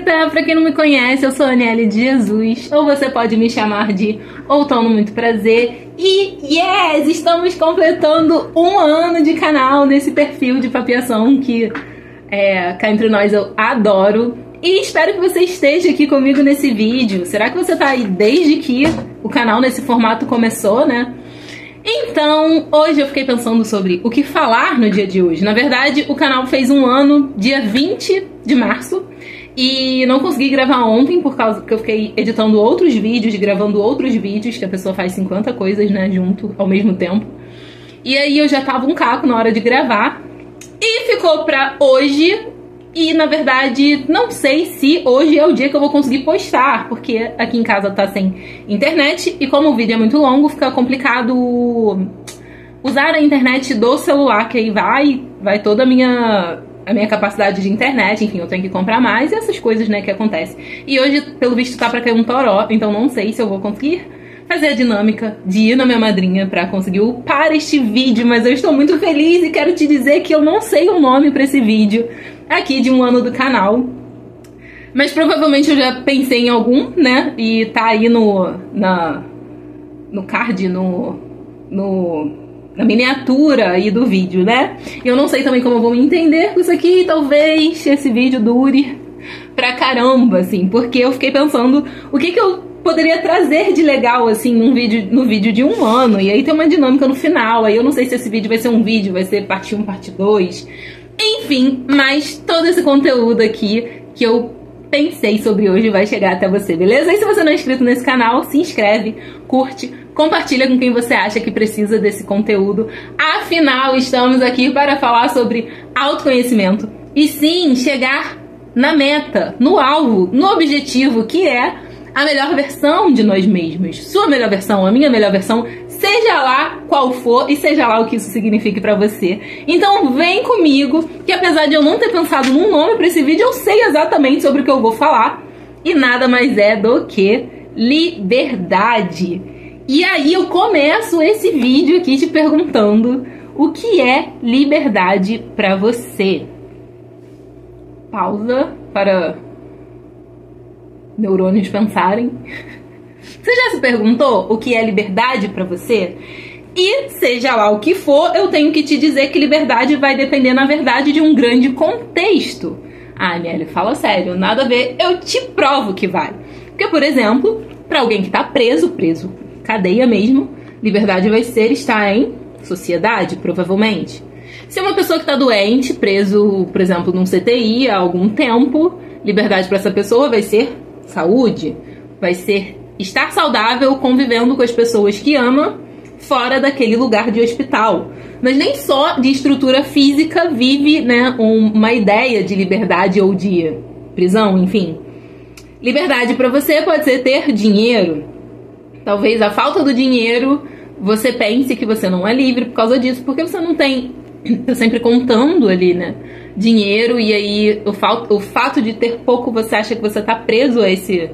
Rita! Pra quem não me conhece, eu sou a Aniele de Jesus, ou você pode me chamar de Outono Muito Prazer. E yes! Estamos completando 1 ano de canal nesse perfil de papiação que, cá entre nós, eu adoro. E espero que você esteja aqui comigo nesse vídeo. Será que você tá aí desde que o canal nesse formato começou, né? Então, hoje eu fiquei pensando sobre o que falar no dia de hoje. Na verdade, o canal fez 1 ano, dia 20 de março. E não consegui gravar ontem, por causa que eu fiquei editando outros vídeos, gravando outros vídeos, que a pessoa faz 50 coisas, né, junto, ao mesmo tempo. E aí eu já tava um caco na hora de gravar. E ficou pra hoje. E, na verdade, não sei se hoje é o dia que eu vou conseguir postar, porque aqui em casa tá sem internet e como o vídeo é muito longo, fica complicado usar a internet do celular, que aí vai toda a minha capacidade de internet, enfim, eu tenho que comprar mais e essas coisas, né, que acontecem. E hoje, pelo visto, tá pra cair um toró, então não sei se eu vou conseguir fazer a dinâmica de ir na minha madrinha pra conseguir upar este vídeo, mas eu estou muito feliz e quero te dizer que eu não sei o nome pra esse vídeo aqui de 1 ano do canal, mas provavelmente eu já pensei em algum, né, e tá aí no card, na miniatura aí do vídeo, né. Eu não sei também como eu vou me entender com isso aqui, e talvez esse vídeo dure pra caramba, assim, porque eu fiquei pensando o que eu poderia trazer de legal, assim, no vídeo de 1 ano, e aí tem uma dinâmica no final, aí eu não sei se esse vídeo vai ser um vídeo, vai ser parte 1, parte 2, enfim, mas todo esse conteúdo aqui que eu pensei sobre hoje vai chegar até você, beleza? E se você não é inscrito nesse canal, se inscreve, curte, compartilha com quem você acha que precisa desse conteúdo. Afinal, estamos aqui para falar sobre autoconhecimento e sim, chegar na meta, no alvo, no objetivo, que é a melhor versão de nós mesmos. Sua melhor versão, a minha melhor versão, seja lá qual for e seja lá o que isso signifique pra você. Então vem comigo, que apesar de eu não ter pensado num nome pra esse vídeo, eu sei exatamente sobre o que eu vou falar. E nada mais é do que liberdade. E aí eu começo esse vídeo aqui te perguntando o que é liberdade pra você. Pausa para neurônios pensarem. Você já se perguntou o que é liberdade pra você? E seja lá o que for, eu tenho que te dizer que liberdade vai depender, na verdade, de um grande contexto. Ah, Aniele, fala sério, nada a ver, eu te provo que vai. Porque, por exemplo, pra alguém que tá preso, cadeia mesmo, liberdade vai ser estar em sociedade, provavelmente. Se é uma pessoa que tá doente, preso, por exemplo, num CTI há algum tempo, liberdade pra essa pessoa vai ser saúde, vai ser estar saudável convivendo com as pessoas que ama fora daquele lugar de hospital. Mas nem só de estrutura física vive, né, uma ideia de liberdade ou de prisão, enfim. Liberdade para você pode ser ter dinheiro. Talvez a falta do dinheiro você pense que você não é livre por causa disso, porque você não tem, tá sempre contando ali, né, dinheiro, e aí o fato de ter pouco você acha que você tá preso a esse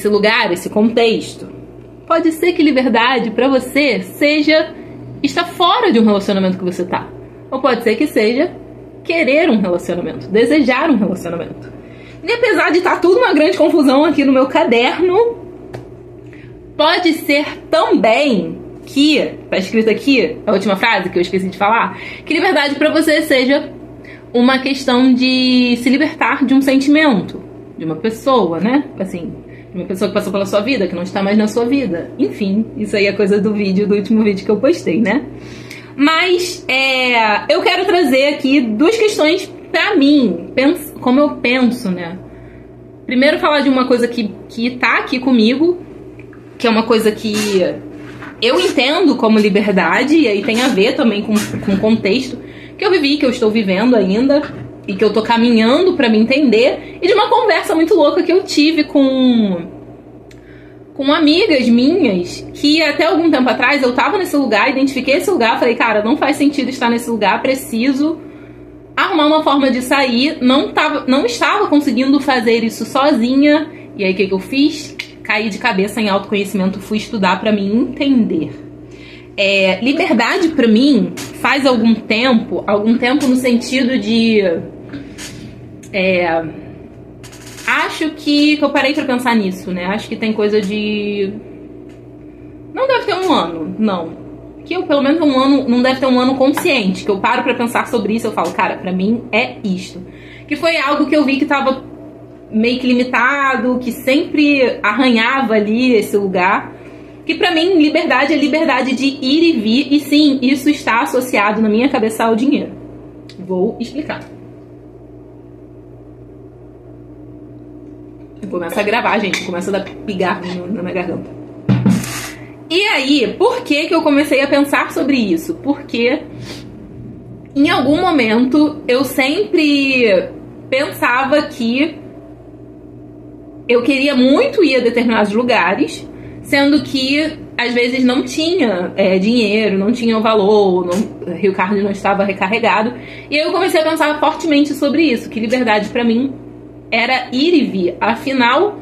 lugar, esse contexto. Pode ser que liberdade pra você seja estar fora de um relacionamento que você tá. Ou pode ser que seja querer um relacionamento, desejar um relacionamento. E apesar de estar tudo uma grande confusão aqui no meu caderno, pode ser também que, tá escrito aqui, a última frase que eu esqueci de falar, que liberdade pra você seja uma questão de se libertar de um sentimento, de uma pessoa, né? Assim, de uma pessoa que passou pela sua vida, que não está mais na sua vida. Enfim, isso aí é coisa do último vídeo que eu postei, né? Mas, eu quero trazer aqui 2 questões pra mim, como eu penso, né? Primeiro, falar de uma coisa que tá aqui comigo, que é uma coisa que eu entendo como liberdade, e aí tem a ver também com o contexto que eu vivi, que eu estou vivendo ainda, e que eu tô caminhando pra me entender, e de uma conversa muito louca que eu tive com amigas minhas, que até algum tempo atrás eu tava nesse lugar, identifiquei esse lugar, falei, cara, não faz sentido estar nesse lugar, preciso arrumar uma forma de sair, não estava conseguindo fazer isso sozinha, e aí o que eu fiz? Caí de cabeça em autoconhecimento, fui estudar pra me entender. Liberdade pra mim faz algum tempo no sentido de acho que eu parei pra pensar nisso, né? Acho que tem coisa de... Não deve ter um ano, não. Que eu, pelo menos um ano, não deve ter um ano consciente, que eu paro pra pensar sobre isso, eu falo, cara, pra mim é isto. Que foi algo que eu vi que tava meio que limitado, que sempre arranhava ali esse lugar. Que pra mim, liberdade é liberdade de ir e vir, e sim, isso está associado na minha cabeça ao dinheiro. Vou explicar. Eu começo a gravar, gente, começa a dar pigarro na minha garganta. E aí, por que que eu comecei a pensar sobre isso? Porque em algum momento eu sempre pensava que eu queria muito ir a determinados lugares, sendo que às vezes não tinha dinheiro, não tinha o valor, o Rio Card não estava recarregado. E aí eu comecei a pensar fortemente sobre isso, que liberdade pra mim era ir e vir. Afinal,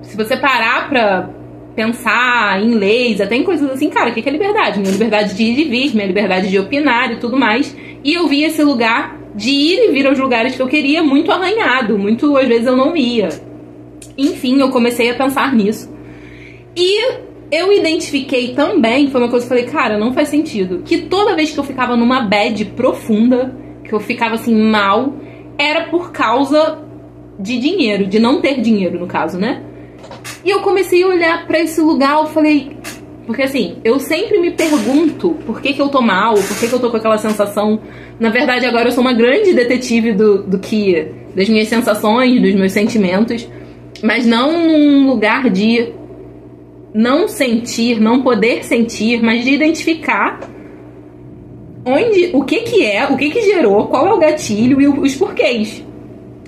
se você parar pra pensar em leis, até em coisas assim, cara, o que é liberdade? Minha liberdade de ir e vir, minha liberdade de opinar e tudo mais. E eu vi esse lugar de ir e vir aos lugares que eu queria muito arranhado, muito, às vezes eu não ia. Enfim, eu comecei a pensar nisso. E eu identifiquei também, foi uma coisa que eu falei, cara, não faz sentido, que toda vez que eu ficava numa bad profunda, que eu ficava assim mal, era por causa de dinheiro, de não ter dinheiro no caso, né? E eu comecei a olhar pra esse lugar, eu falei... Porque assim, eu sempre me pergunto por que que eu tô mal, por que que eu tô com aquela sensação. Na verdade, agora eu sou uma grande detetive das minhas sensações, dos meus sentimentos, mas não num lugar de não sentir, não poder sentir, mas de identificar o que que gerou, qual é o gatilho e os porquês.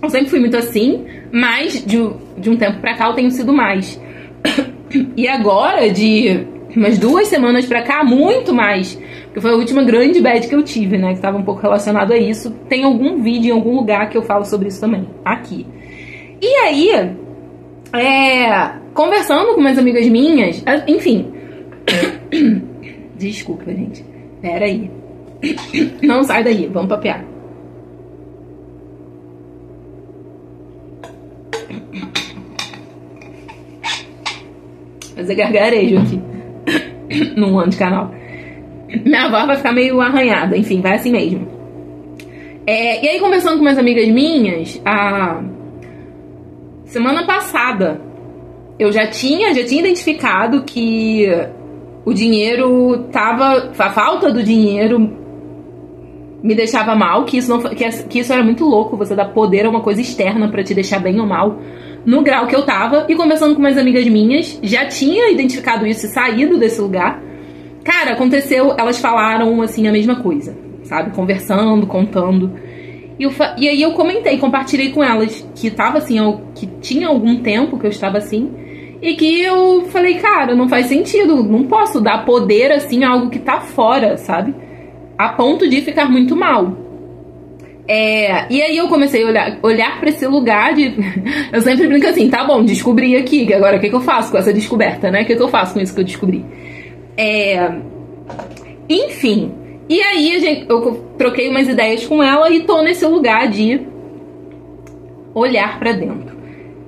Eu sempre fui muito assim, mas de um tempo pra cá eu tenho sido mais. E agora, de umas 2 semanas pra cá, muito mais, porque foi a última grande bad que eu tive, né, que tava um pouco relacionado a isso. Tem algum vídeo em algum lugar que eu falo sobre isso também, aqui. E aí, conversando com umas amigas minhas, enfim, desculpa, gente, pera aí, não sai daí, vamos papear. Fazer gargarejo aqui num ano de canal. Minha voz vai ficar meio arranhada, enfim, vai assim mesmo. E aí, conversando com umas amigas minhas, a semana passada eu já tinha identificado que o dinheiro tava... A falta do dinheiro me deixava mal, que isso era muito louco, você dar poder a uma coisa externa pra te deixar bem ou mal, no grau que eu tava. E conversando com umas amigas minhas, já tinha identificado isso e saído desse lugar. Cara, aconteceu, elas falaram assim a mesma coisa, sabe? Conversando, contando. E aí eu compartilhei com elas que tava assim, que tinha algum tempo que eu estava assim, e que eu falei, cara, não faz sentido, não posso dar poder assim a algo que tá fora, sabe? A ponto de ficar muito mal. E aí eu comecei a olhar pra esse lugar de... Eu sempre brinco assim, tá bom, descobri aqui, que agora o que eu faço com essa descoberta, né? O que eu faço com isso que eu descobri? Enfim, e aí eu troquei umas ideias com ela e tô nesse lugar de olhar pra dentro.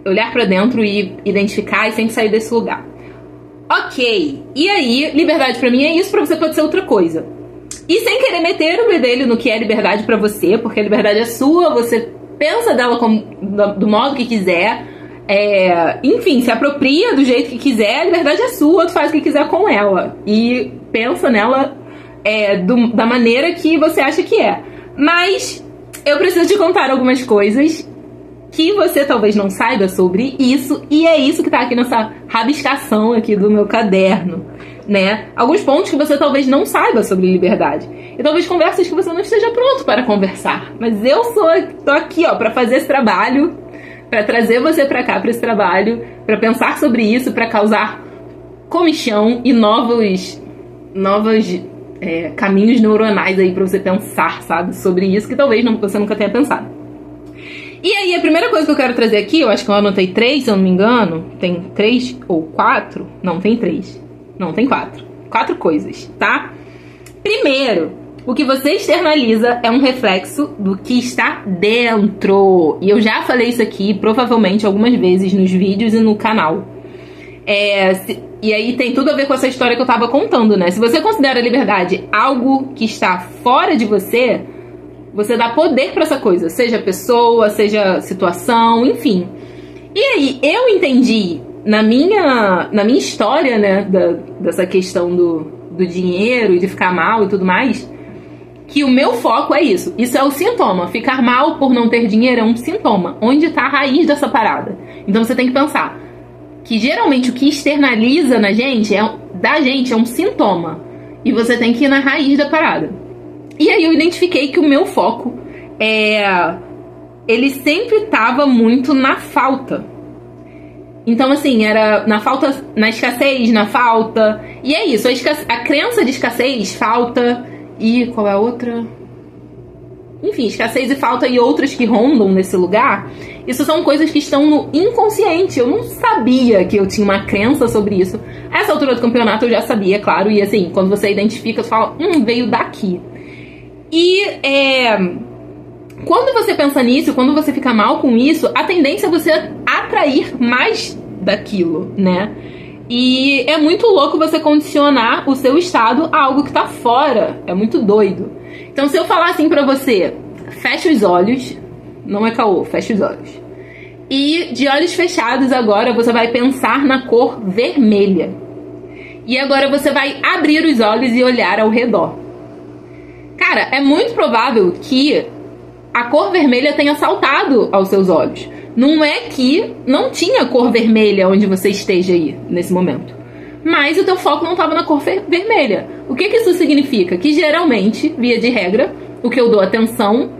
Olhar pra dentro e identificar e sempre sair desse lugar. Ok, e aí, liberdade pra mim é isso, pra você pode ser outra coisa. E sem querer meter o bedelho no que é liberdade pra você, porque a liberdade é sua, você pensa dela do modo que quiser, enfim, se apropria do jeito que quiser, a liberdade é sua, tu faz o que quiser com ela. E pensa nela da maneira que você acha que é. Mas eu preciso te contar algumas coisas que você talvez não saiba sobre isso, e é isso que tá aqui nessa rabiscação aqui do meu caderno, né? Alguns pontos que você talvez não saiba sobre liberdade. E talvez conversas que você não esteja pronto para conversar. Mas eu tô aqui, ó, pra fazer esse trabalho, pra trazer você pra cá pra esse trabalho, pra pensar sobre isso, pra causar comichão e novos caminhos neuronais aí pra você pensar, sabe? Sobre isso que talvez você nunca tenha pensado. E aí, a primeira coisa que eu quero trazer aqui, eu acho que eu anotei 3, se eu não me engano. Tem 3 ou 4? Não, tem 3. Não, tem 4. 4 coisas, tá? Primeiro, O que você externaliza é um reflexo do que está dentro. E eu já falei isso aqui, provavelmente, algumas vezes nos vídeos e no canal. E aí tem tudo a ver com essa história que eu tava contando, né? Se você considera a liberdade algo que está fora de você, você dá poder pra essa coisa. Seja pessoa, seja situação, enfim. E aí, eu entendi, na minha história, né, dessa questão do dinheiro e de ficar mal e tudo mais, que o meu foco é isso. Isso é o sintoma. Ficar mal por não ter dinheiro é um sintoma. Onde está a raiz dessa parada? Então você tem que pensar que geralmente o que externaliza da gente é um sintoma. E você tem que ir na raiz da parada. E aí eu identifiquei que o meu foco ele sempre estava muito na falta. Então, assim, era na falta, na escassez, na falta. E é isso, a crença de escassez, falta e qual é a outra? Enfim, escassez e falta e outras que rondam nesse lugar. Isso são coisas que estão no inconsciente. Eu não sabia que eu tinha uma crença sobre isso. A essa altura do campeonato eu já sabia, claro. E assim, quando você identifica, você fala, veio daqui. E quando você pensa nisso, quando você fica mal com isso, a tendência é você atrair mais daquilo, né? E é muito louco você condicionar o seu estado a algo que tá fora. É muito doido. Então, se eu falar assim pra você, fecha os olhos, não é caô, fecha os olhos. E de olhos fechados agora você vai pensar na cor vermelha. E agora você vai abrir os olhos e olhar ao redor. Cara, é muito provável que a cor vermelha tenha saltado aos seus olhos. Não é que não tinha cor vermelha onde você esteja aí, nesse momento. Mas o teu foco não estava na cor vermelha. O que isso significa? Que geralmente, via de regra, o que eu dou atenção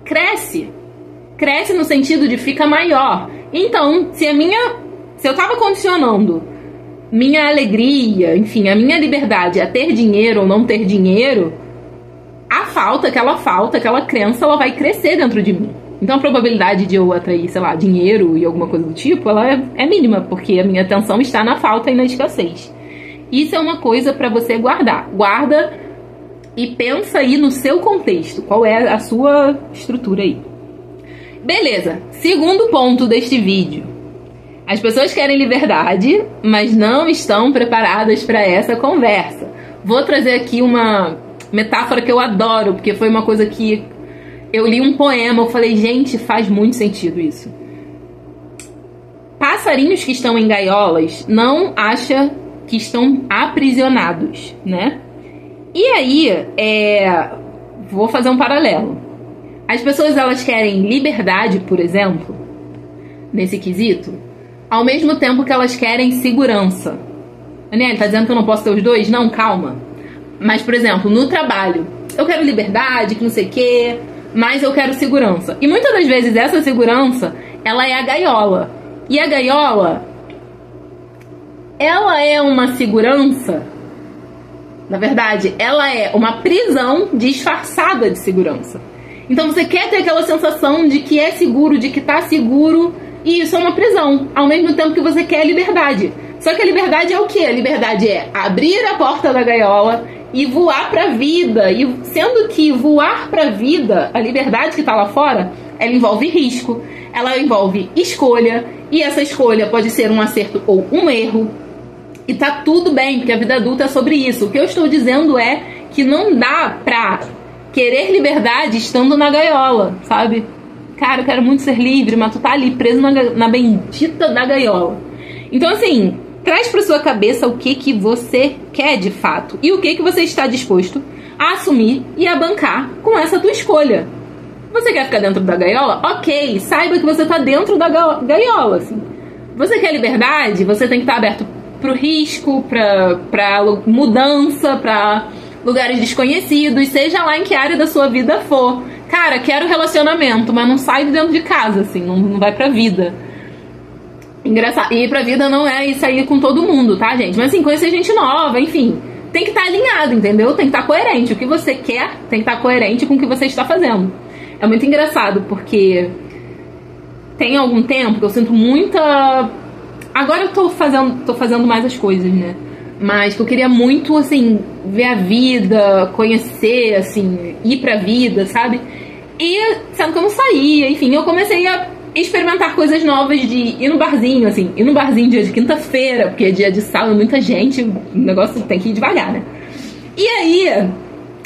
cresce. Cresce no sentido de fica maior. Então, se eu estava condicionando minha alegria, enfim, a minha liberdade a ter dinheiro ou não ter dinheiro, aquela crença, ela vai crescer dentro de mim. Então a probabilidade de eu atrair, sei lá, dinheiro e alguma coisa do tipo, ela é mínima, porque a minha atenção está na falta e na escassez. Isso é uma coisa para você guardar. Guarda e pensa aí no seu contexto, qual é a sua estrutura aí. Beleza, segundo ponto deste vídeo. As pessoas querem liberdade, mas não estão preparadas para essa conversa. Vou trazer aqui uma metáfora que eu adoro, porque foi uma coisa que eu li um poema, eu falei, gente, faz muito sentido isso. Passarinhos que estão em gaiolas não acham que estão aprisionados, né? E aí, vou fazer um paralelo. As pessoas, elas querem liberdade, por exemplo, nesse quesito, ao mesmo tempo que elas querem segurança. Daniel, tá dizendo que eu não posso ter os dois? Não, calma. Mas, por exemplo, no trabalho, eu quero liberdade, que não sei o quê, mas eu quero segurança. E muitas das vezes essa segurança, ela é a gaiola. E a gaiola, ela é uma segurança, na verdade, ela é uma prisão disfarçada de segurança. Então você quer ter aquela sensação de que é seguro, de que tá seguro, e isso é uma prisão, ao mesmo tempo que você quer liberdade. Só que a liberdade é o quê? A liberdade é abrir a porta da gaiola e voar pra vida. E sendo que voar pra vida, a liberdade que tá lá fora, ela envolve risco, ela envolve escolha, e essa escolha pode ser um acerto ou um erro. E tá tudo bem, porque a vida adulta é sobre isso. O que eu estou dizendo é que não dá pra querer liberdade estando na gaiola, sabe? Cara, eu quero muito ser livre, mas tu tá ali preso na bendita da gaiola. Então, assim, traz pra sua cabeça o que você quer de fato e o que você está disposto a assumir e a bancar com essa tua escolha. Você quer ficar dentro da gaiola? Ok, saiba que você tá dentro da gaiola, assim. Você quer liberdade? Você tem que estar aberto pro risco, pra mudança, pra lugares desconhecidos, seja lá em que área da sua vida for. Cara, quero relacionamento, mas não sai de dentro de casa, assim, não vai pra vida. Engraçado. E ir pra vida não é isso aí com todo mundo, tá, gente? Mas assim, conhecer gente nova, enfim. Tem que estar alinhado, entendeu? Tem que estar coerente. O que você quer tem que estar coerente com o que você está fazendo. É muito engraçado, porque tem algum tempo que eu sinto muita... Agora eu tô fazendo mais as coisas, né? mas que eu queria muito, assim, ver a vida, conhecer, assim, ir pra vida, sabe? E sendo que eu não saía, enfim, eu comecei a experimentar coisas novas de ir no barzinho, assim, ir no barzinho dia de quinta-feira, porque é dia de sábado, muita gente, o negócio tem que ir devagar, né? E aí,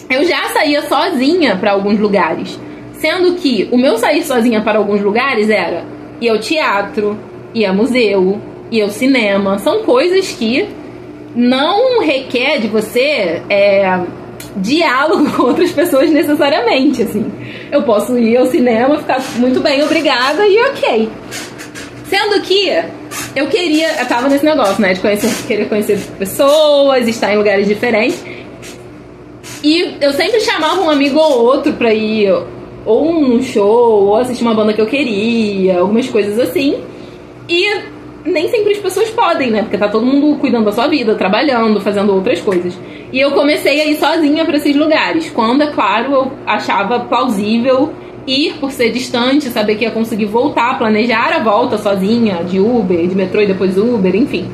eu já saía sozinha pra alguns lugares, sendo que o meu sair sozinha para alguns lugares era ir ao teatro, ir ao museu, ir ao cinema, são coisas que não requer de você diálogo com outras pessoas necessariamente, assim. Eu posso ir ao cinema, ficar muito bem, obrigada, e ok. Sendo que eu tava nesse negócio, né, de querer conhecer pessoas, estar em lugares diferentes, e eu sempre chamava um amigo ou outro pra ir ou num show, ou assistir uma banda que eu queria, algumas coisas assim, e nem sempre as pessoas podem, né? Porque tá todo mundo cuidando da sua vida, trabalhando, fazendo outras coisas. E eu comecei a ir sozinha pra esses lugares. Quando, é claro, eu achava plausível ir por ser distante, saber que ia conseguir voltar, planejar a volta sozinha, de Uber, de metrô e depois Uber, enfim.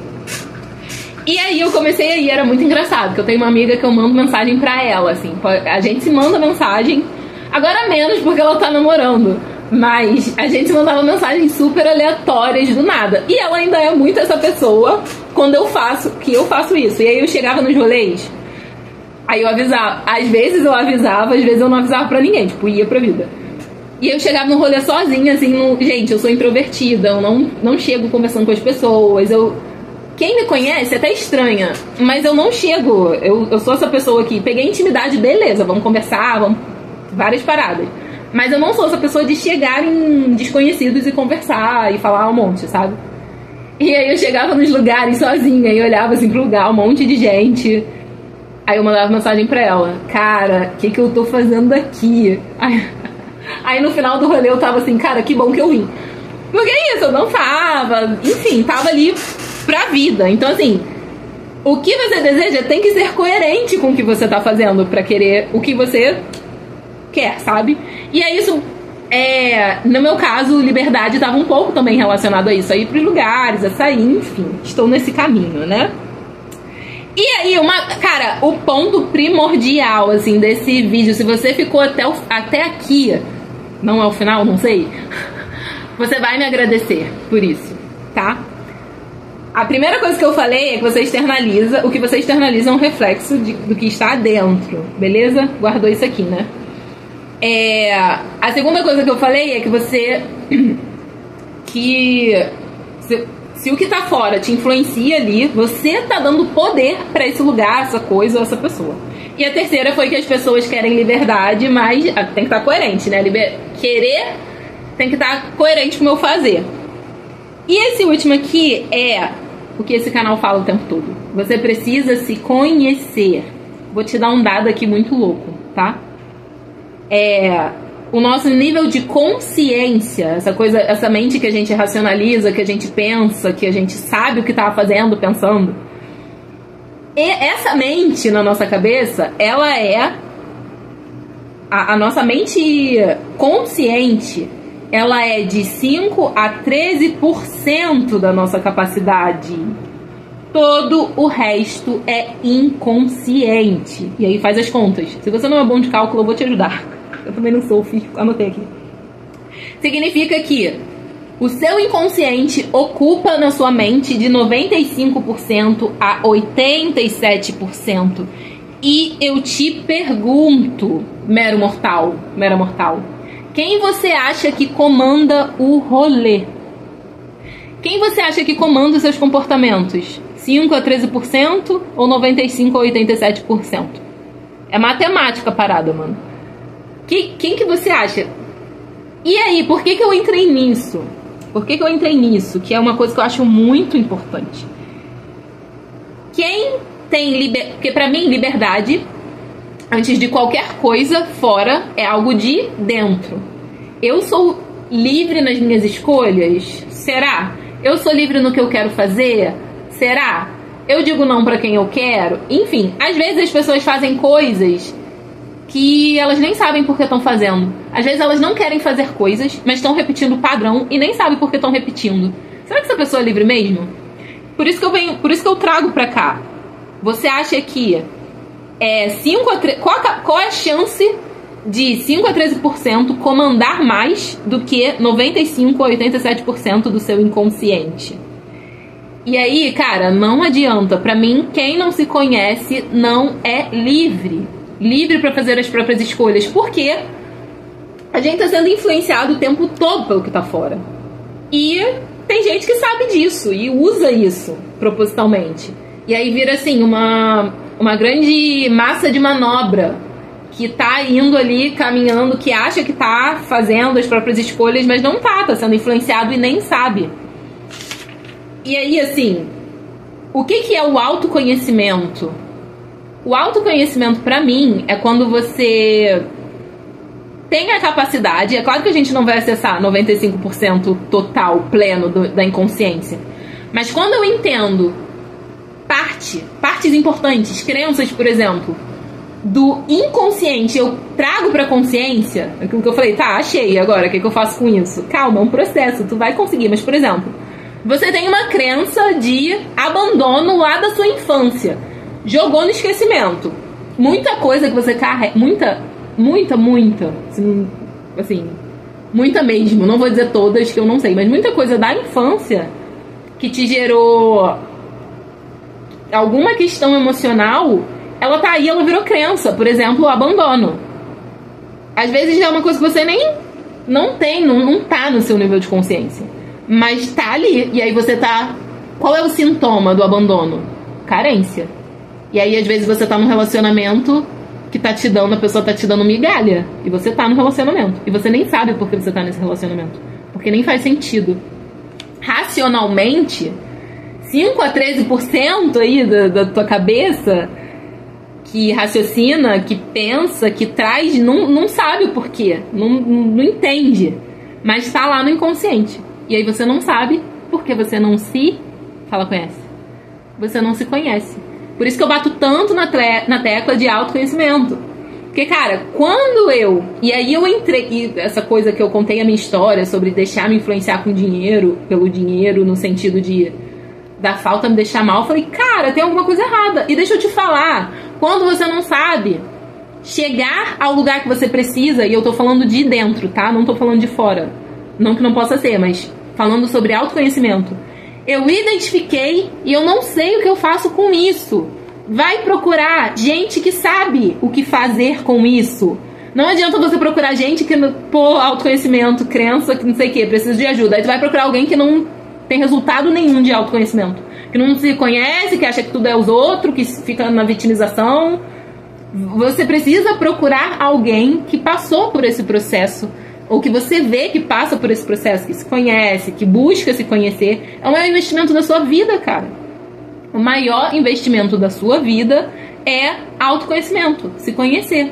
E aí eu comecei a ir, era muito engraçado, porque eu tenho uma amiga que eu mando mensagem pra ela, assim. A gente se manda mensagem, agora menos porque ela tá namorando. Mas a gente mandava mensagens super aleatórias do nada. E ela ainda é muito essa pessoa quando eu faço isso. E aí eu chegava nos rolês, aí eu avisava. Às vezes eu avisava, às vezes eu não avisava pra ninguém. Tipo, ia pra vida. E eu chegava no rolê sozinha, assim, gente, eu sou introvertida, eu não chego conversando com as pessoas. Quem me conhece até estranha, mas eu não chego. Eu sou essa pessoa que peguei intimidade, beleza, vamos conversar, vamos várias paradas. Mas eu não sou essa pessoa de chegar em desconhecidos e conversar e falar um monte, sabe? E aí eu chegava nos lugares sozinha e olhava assim pro lugar, um monte de gente. Aí eu mandava mensagem pra ela: cara, o que eu tô fazendo aqui? Aí no final do rolê eu tava assim: cara, que bom que eu vim. Porque é isso, eu não tava, enfim, tava ali pra vida. Então assim, o que você deseja tem que ser coerente com o que você tá fazendo pra querer o que você quer, sabe? E é isso, no meu caso, liberdade estava um pouco também relacionado a isso, a ir pros lugares, a sair, enfim, estou nesse caminho, né? E aí, cara, o ponto primordial, assim, desse vídeo, se você ficou até aqui, não é o final, não sei, você vai me agradecer por isso, tá? A primeira coisa que eu falei é que você externaliza, o que você externaliza é um reflexo do que está dentro, beleza? Guardou isso aqui, né? A segunda coisa que eu falei é que se o que tá fora te influencia ali, você tá dando poder pra esse lugar, essa coisa ou essa pessoa. E a terceira foi que as pessoas querem liberdade, mas tem que estar coerente, né? Querer tem que estar coerente com o meu fazer. E esse último aqui é o que esse canal fala o tempo todo. Você precisa se conhecer. Vou te dar um dado aqui muito louco, tá? O nosso nível de consciência, essa mente que a gente racionaliza, que a gente pensa, que a gente sabe o que tá fazendo, pensando, e essa mente na nossa cabeça, ela é a nossa mente consciente, ela é de 5 a 13% da nossa capacidade. Todo o resto é inconsciente. E aí faz as contas. Se você não é bom de cálculo, eu vou te ajudar. Eu também não sou, anotei aqui. Significa que o seu inconsciente ocupa na sua mente de 95% a 87%. E eu te pergunto, mera mortal, quem você acha que comanda o rolê? Quem você acha que comanda os seus comportamentos? 5 a 13% ou 95 a 87%? É matemática a parada, mano. Quem que você acha? E aí, por que eu entrei nisso? Que é uma coisa que eu acho muito importante. Quem tem porque pra mim, liberdade, antes de qualquer coisa fora, é algo de dentro. Eu sou livre nas minhas escolhas? Será? Eu sou livre no que eu quero fazer? Será? Eu digo não pra quem eu quero? Enfim, às vezes as pessoas fazem coisas que elas nem sabem por que estão fazendo. Às vezes elas não querem fazer coisas, mas estão repetindo o padrão e nem sabem por que estão repetindo. Será que essa pessoa é livre mesmo? Por isso que eu trago pra cá. você acha que qual é a chance de 5 a 13% comandar mais do que 95 a 87% do seu inconsciente? E aí, cara, não adianta. Pra mim, quem não se conhece não é livre. Livre pra fazer as próprias escolhas. Porque a gente tá sendo influenciado o tempo todo pelo que tá fora. E tem gente que sabe disso e usa isso propositalmente. E aí vira assim, uma grande massa de manobra que tá indo ali, caminhando, que acha que tá fazendo as próprias escolhas, mas não tá sendo influenciado e nem sabe. E aí, assim, o que é o autoconhecimento? O autoconhecimento, pra mim, é quando você tem a capacidade, é claro que a gente não vai acessar 95% total, pleno da inconsciência, mas quando eu entendo partes importantes, crenças, por exemplo, do inconsciente, eu trago pra consciência, aquilo que eu falei, tá, achei, agora, o que eu faço com isso? Calma, é um processo, tu vai conseguir, mas, por exemplo, você tem uma crença de abandono lá da sua infância, jogou no esquecimento, muita coisa que você carrega, muita, assim, muita mesmo, não vou dizer todas que eu não sei, mas muita coisa da infância que te gerou alguma questão emocional, ela tá aí, ela virou crença. Por exemplo, o abandono. Às vezes é uma coisa que você nem não tá no seu nível de consciência, mas tá ali, e aí você tá... Qual é o sintoma do abandono? Carência. E aí às vezes você tá num relacionamento que a pessoa tá te dando migalha, e você tá no relacionamento, e você nem sabe por que você tá nesse relacionamento, porque nem faz sentido. Racionalmente, 5 a 13% aí da tua cabeça que raciocina, que pensa, que traz, não sabe o porquê, não entende, mas tá lá no inconsciente. E aí você não sabe porque você não se... conhece. Você não se conhece. Por isso que eu bato tanto na tecla de autoconhecimento. Porque, cara, quando eu... E aí eu entrei... E essa coisa que eu contei a minha história sobre deixar me influenciar com dinheiro, pelo dinheiro, no sentido de da falta me deixar mal. Eu falei, cara, tem alguma coisa errada. E deixa eu te falar, quando você não sabe chegar ao lugar que você precisa, e eu tô falando de dentro, tá? Não tô falando de fora. Não que não possa ser, mas falando sobre autoconhecimento. Eu identifiquei e eu não sei o que eu faço com isso. Vai procurar gente que sabe o que fazer com isso. Não adianta você procurar gente que, autoconhecimento, crença, que não sei o que, precisa de ajuda. Aí tu vai procurar alguém que não tem resultado nenhum de autoconhecimento. Que não se conhece, que acha que tudo é os outros, que fica na vitimização. Você precisa procurar alguém que passou por esse processo, ou que você vê que passa por esse processo, que se conhece, que busca se conhecer. É o maior investimento da sua vida, cara. O maior investimento da sua vida é autoconhecimento, se conhecer.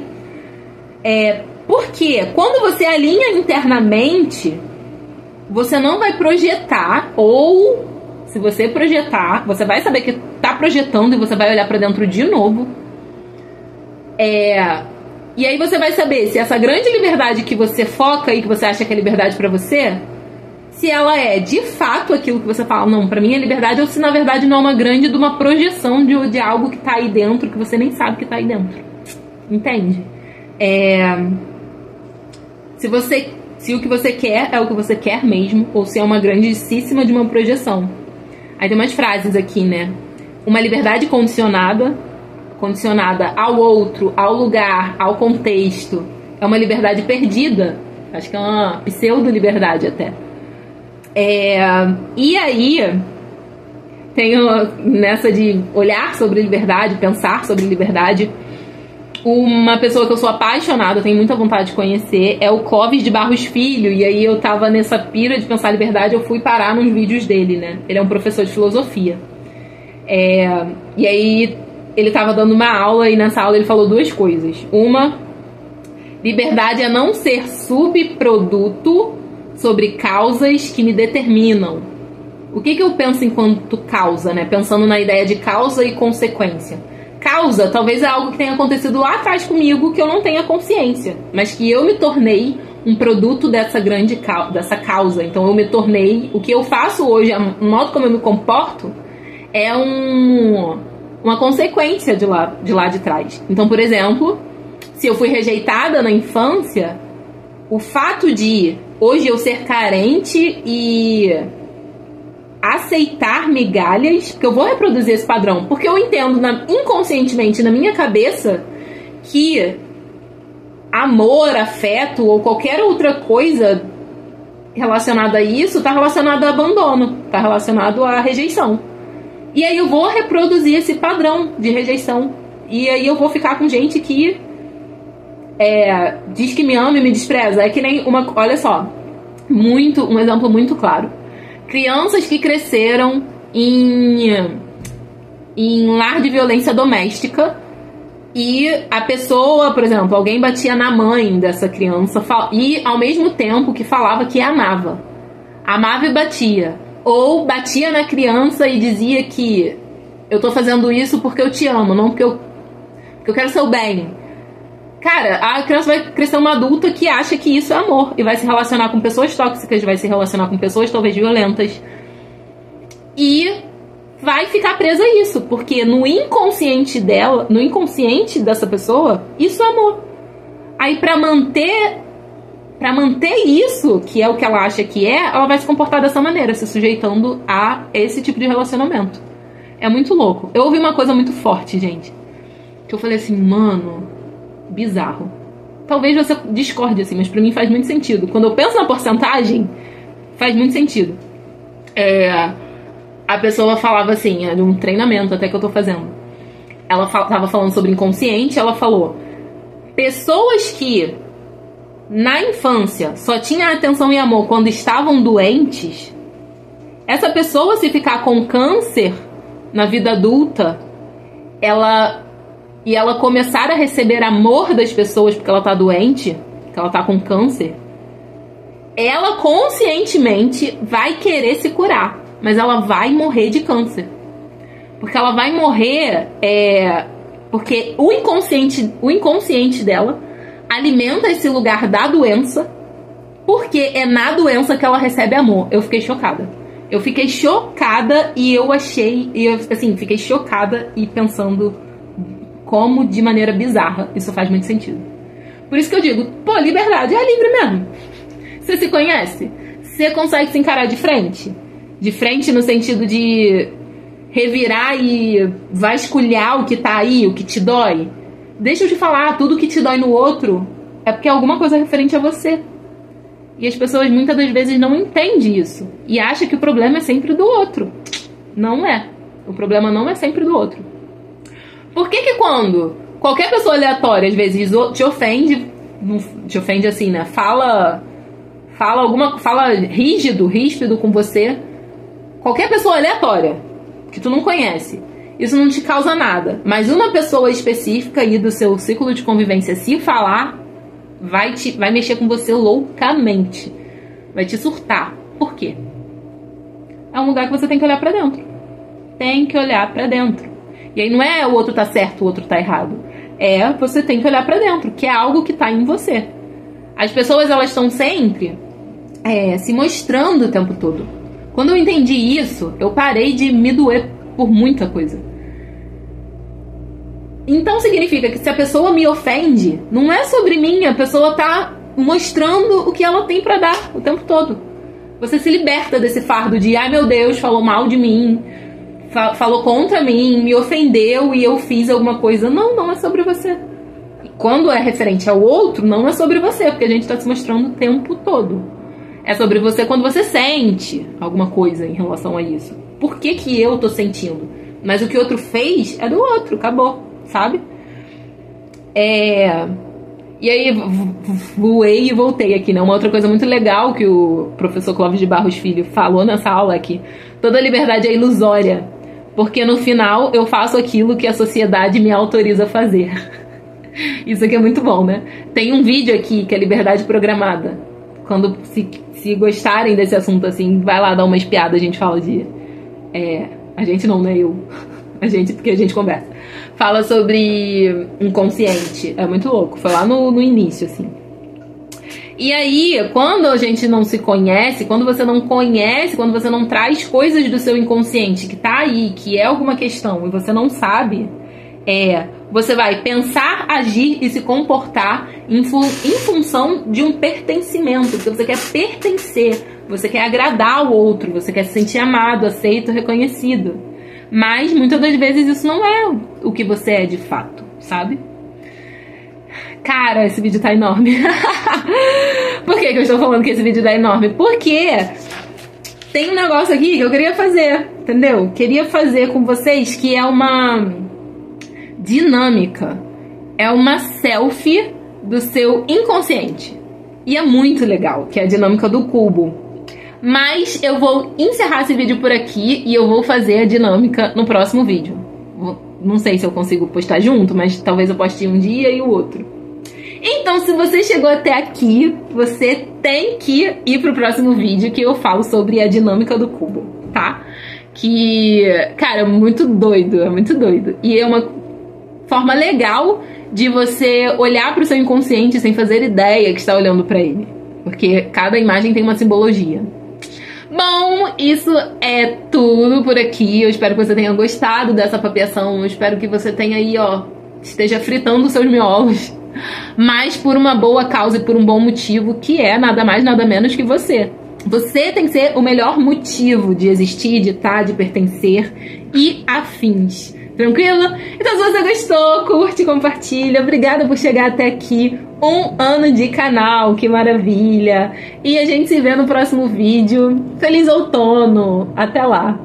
Porque quando você alinha internamente, você não vai projetar, ou se você projetar, você vai saber que tá projetando e você vai olhar pra dentro de novo. E aí você vai saber se essa grande liberdade que você foca e que você acha que é liberdade pra você, se ela é de fato aquilo que você fala, não, pra mim é liberdade, ou se na verdade não é uma grande de uma projeção de algo que tá aí dentro, que você nem sabe que tá aí dentro. Entende? Se o que você quer é o que você quer mesmo, ou se é uma grandíssima de uma projeção. Aí tem umas frases aqui, né? Uma liberdade condicionada ao outro, ao lugar, ao contexto, é uma liberdade perdida. Acho que é uma pseudo-liberdade até. E aí, tenho nessa de olhar sobre liberdade, pensar sobre liberdade, uma pessoa que eu sou apaixonada, tenho muita vontade de conhecer, é o Clóvis de Barros Filho. E aí eu tava nessa pira de pensar liberdade, eu fui parar nos vídeos dele, né? Ele é um professor de filosofia. E aí ele tava dando uma aula, e nessa aula ele falou duas coisas. Uma, liberdade é não ser subproduto sobre causas que me determinam. O que eu penso enquanto causa, né? Pensando na ideia de causa e consequência. Causa, talvez é algo que tenha acontecido lá atrás comigo, que eu não tenha consciência, mas que eu me tornei um produto dessa dessa causa. Então eu me tornei, o que eu faço hoje, o modo como eu me comporto, é uma consequência de lá de trás. Então, por exemplo, se eu fui rejeitada na infância, o fato de hoje eu ser carente e aceitar migalhas, porque eu vou reproduzir esse padrão, porque eu entendo inconscientemente na minha cabeça que amor, afeto ou qualquer outra coisa relacionada a isso está relacionado a abandono, está relacionado à rejeição. E aí eu vou reproduzir esse padrão de rejeição. E aí eu vou ficar com gente que diz que me ama e me despreza. É que nem olha só, um exemplo muito claro. Crianças que cresceram em lar de violência doméstica e a pessoa, por exemplo, alguém batia na mãe dessa criança e ao mesmo tempo que falava que amava e batia. Ou batia na criança e dizia que eu tô fazendo isso porque eu te amo, não porque eu quero seu bem. Cara, a criança vai crescer uma adulta que acha que isso é amor e vai se relacionar com pessoas tóxicas, vai se relacionar com pessoas talvez violentas e vai ficar presa a isso, porque no inconsciente dela, no inconsciente dessa pessoa, isso é amor. Aí pra manter isso, que é o que ela acha que ela vai se comportar dessa maneira, se sujeitando a esse tipo de relacionamento. É muito louco. Eu ouvi uma coisa muito forte, gente, que eu falei assim, mano, bizarro. Talvez você discorde assim, mas pra mim faz muito sentido. Quando eu penso na porcentagem, faz muito sentido. A pessoa falava assim, de um treinamento até que eu tô fazendo. Ela tava falando sobre inconsciente, ela falou: pessoas que na infância só tinha atenção e amor quando estavam doentes, essa pessoa, se ficar com câncer na vida adulta, ela começar a receber amor das pessoas porque ela tá doente, porque ela tá com câncer, ela conscientemente vai querer se curar, mas ela vai morrer de câncer. Porque ela vai morrer porque o inconsciente dela alimenta esse lugar da doença, porque é na doença que ela recebe amor. Eu fiquei chocada. Fiquei chocada e pensando como, de maneira bizarra, isso faz muito sentido. Por isso que eu digo, pô, liberdade é livre mesmo. Você se conhece? Você consegue se encarar de frente? De frente no sentido de revirar e vasculhar o que tá aí, o que te dói? Deixa eu te falar, tudo que te dói no outro é porque é alguma coisa referente a você. E as pessoas muitas das vezes não entendem isso e acham que o problema é sempre do outro. Não é. O problema não é sempre do outro. Por que quando qualquer pessoa aleatória às vezes te ofende assim, né? Fala ríspido com você, qualquer pessoa aleatória que tu não conhece, isso não te causa nada, mas uma pessoa específica aí do seu ciclo de convivência, se falar, vai mexer com você loucamente, vai te surtar. Por quê? É um lugar que você tem que olhar pra dentro. E aí não é o outro tá certo, o outro tá errado. Você tem que olhar pra dentro, que é algo que tá em você. As pessoas, elas estão sempre se mostrando o tempo todo. Quando eu entendi isso, eu parei de me doer por muita coisa. Então significa que se a pessoa me ofende, não é sobre mim, a pessoa tá mostrando o que ela tem pra dar o tempo todo. Você se liberta desse fardo de, ai meu Deus, falou mal de mim, falou contra mim, me ofendeu e eu fiz alguma coisa. Não é sobre você. E quando é referente ao outro, não é sobre você, porque a gente tá se mostrando o tempo todo. É sobre você quando você sente alguma coisa em relação a isso. Por que eu tô sentindo? Mas o que o outro fez é do outro, acabou, sabe? E aí, voei e voltei aqui, né? Uma outra coisa muito legal que o professor Clóvis de Barros Filho falou nessa aula aqui: toda liberdade é ilusória, porque no final eu faço aquilo que a sociedade me autoriza a fazer. Isso aqui é muito bom, né? Tem um vídeo aqui que é liberdade programada. Quando se gostarem desse assunto, assim, vai lá dar uma espiada, a gente fala de... a gente não, né? Porque a gente conversa. Fala sobre inconsciente. É muito louco. Foi lá no início, assim. E aí, quando a gente não se conhece, quando você não conhece, quando você não traz coisas do seu inconsciente que tá aí, que é alguma questão e você não sabe, você vai pensar, agir e se comportar em função de um pertencimento, porque você quer pertencer, você quer agradar o outro, você quer se sentir amado, aceito, reconhecido. Mas muitas das vezes isso não é o que você é de fato, sabe? Cara, esse vídeo tá enorme. Por que eu estou falando que esse vídeo tá enorme? Porque tem um negócio aqui que eu queria fazer, entendeu? Queria fazer com vocês, que é uma dinâmica. É uma selfie do seu inconsciente. E é muito legal, que é a dinâmica do cubo. Mas eu vou encerrar esse vídeo por aqui e eu vou fazer a dinâmica no próximo vídeo. Não sei se eu consigo postar junto, mas talvez eu poste um dia e o outro. Então, se você chegou até aqui, você tem que ir pro próximo vídeo que eu falo sobre a dinâmica do cubo, tá? Que, cara, é muito doido, é muito doido. E é uma forma legal de você olhar pro seu inconsciente sem fazer ideia que está olhando pra ele. Porque cada imagem tem uma simbologia. Bom, isso é tudo por aqui. Eu espero que você tenha gostado dessa papeação. Eu espero que você tenha aí, esteja fritando os seus miolos. Mas por uma boa causa e por um bom motivo, que é nada mais, nada menos que você. Você tem que ser o melhor motivo de existir, de estar, de pertencer e afins. Tranquilo? Então se você gostou, curte, compartilha. Obrigada por chegar até aqui. 1 ano de canal, que maravilha. E a gente se vê no próximo vídeo. Feliz outono. Até lá.